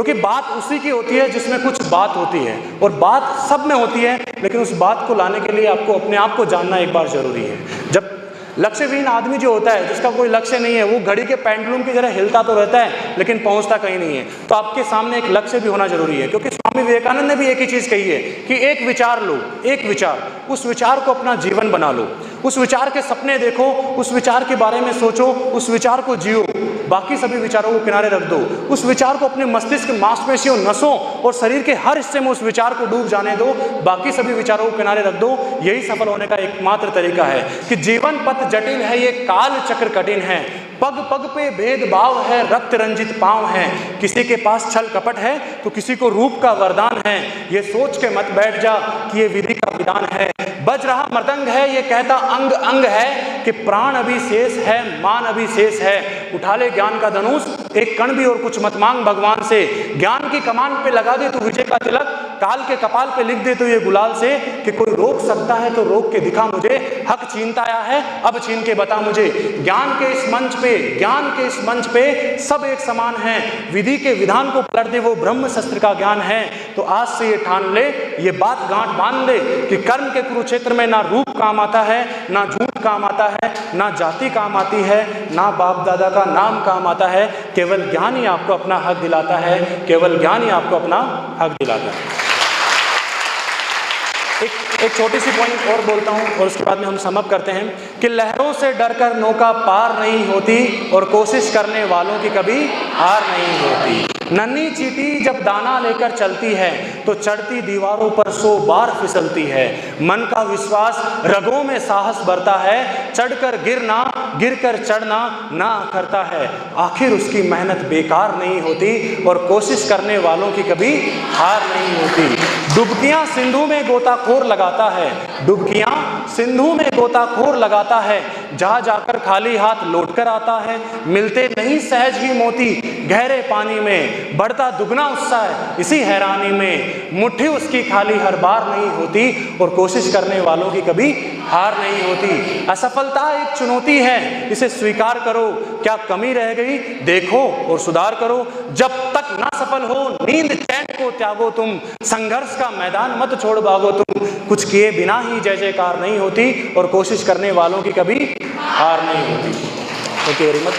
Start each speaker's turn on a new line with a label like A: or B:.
A: क्योंकि बात उसी की होती है जिसमें कुछ बात होती है, और बात सब में होती है, लेकिन उस बात को लाने के लिए आपको अपने आप को जानना एक बार जरूरी है। जब लक्ष्यहीन आदमी जो होता है, जिसका कोई लक्ष्य नहीं है, वो घड़ी के पेंडुलम की तरह हिलता तो रहता है लेकिन पहुंचता कहीं नहीं है। तो आपके सामने एक लक्ष्य भी होना जरूरी है, क्योंकि स्वामी विवेकानंद ने भी एक ही चीज कही है कि एक विचार लो, एक विचार, उस विचार को अपना जीवन बना लो, उस विचार के सपने देखो, उस विचार के बारे में सोचो, उस विचार को जियो, बाकी सभी विचारों को किनारे रख दो। उस विचार को अपने मस्तिष्क, मांसपेशियों, नसों और शरीर के हर हिस्से में उस विचार को डूब जाने दो, बाकी सभी विचारों को किनारे रख दो। यही सफल होने का एकमात्र तरीका है कि जीवन पथ जटिल है, ये काल चक्र कठिन है, पग पग पे भेदभाव है, रक्त रंजित पांव है, किसी के पास छल कपट है तो किसी को रूप का वरदान है, ये सोच के मत बैठ जा कि ये विधि का विधान है, बज रहा मृदंग है, ये कहता अंग अंग है कि प्राण अभी शेष है, मान अभी शेष है, उठा ले ज्ञान का धनुष, एक कण भी और कुछ मत मांग भगवान से, ज्ञान की कमान पे लगा दे तू विजय का तिलक, काल के कपाल पे लिख दे तो ये गुलाल से कि कोई रोक सकता है तो रोक के दिखा मुझे, हक छीनता आया है अब छीन के बता मुझे। ज्ञान के इस मंच पे, ज्ञान के इस मंच पे सब एक समान है, विधि के विधान को पलट दे वो ब्रह्म शस्त्र का ज्ञान है। तो आज से ये ठान ले, ये बात गांठ बांध ले कि कर्म के कुरुक्षेत्र में ना रूप काम आता है, ना झूठ काम आता है, ना जाति काम आती है, ना बाप दादा का नाम काम आता है, केवल ज्ञान ही आपको अपना हक दिलाता है, केवल ज्ञान ही आपको अपना हक दिलाता है। एक छोटी सी पॉइंट और बोलता हूं और उसके बाद में हम समअप करते हैं कि लहरों से डरकर नौका पार नहीं होती और कोशिश करने वालों की कभी हार नहीं होती। नन्ही चींटी जब दाना लेकर चलती है तो चढ़ती दीवारों पर 100 बार फिसलती है, मन का विश्वास रगों में साहस भरता है, चढ़कर गिरना गिरकर चढ़ना ना करता है, आखिर उसकी मेहनत बेकार नहीं होती और कोशिश करने वालों की कभी हार नहीं होती। डुबकियां सिंधु में गोताखोर लगाता है, डुबकियां सिंधु में गोताखोर लगाता है, जहां जाकर खाली हाथ लौटकर आता है, मिलते नहीं सहज ही मोती गहरे पानी में, बढ़ता दुगना उत्साह इसी हैरानी में, मुट्ठी उसकी खाली हर बार नहीं होती और कोशिश करने वालों की कभी हार नहीं होती। असफलता एक चुनौती है, इसे स्वीकार करो, क्या कमी रह गई देखो और सुधार करो, जब तक ना सफल हो नींद चैन को त्यागो तुम, संघर्ष का मैदान मत छोड़ भागो तुम, कुछ किए बिना ही जय जयकार नहीं होती और कोशिश करने वालों की कभी हार नहीं होती। Thank you very much.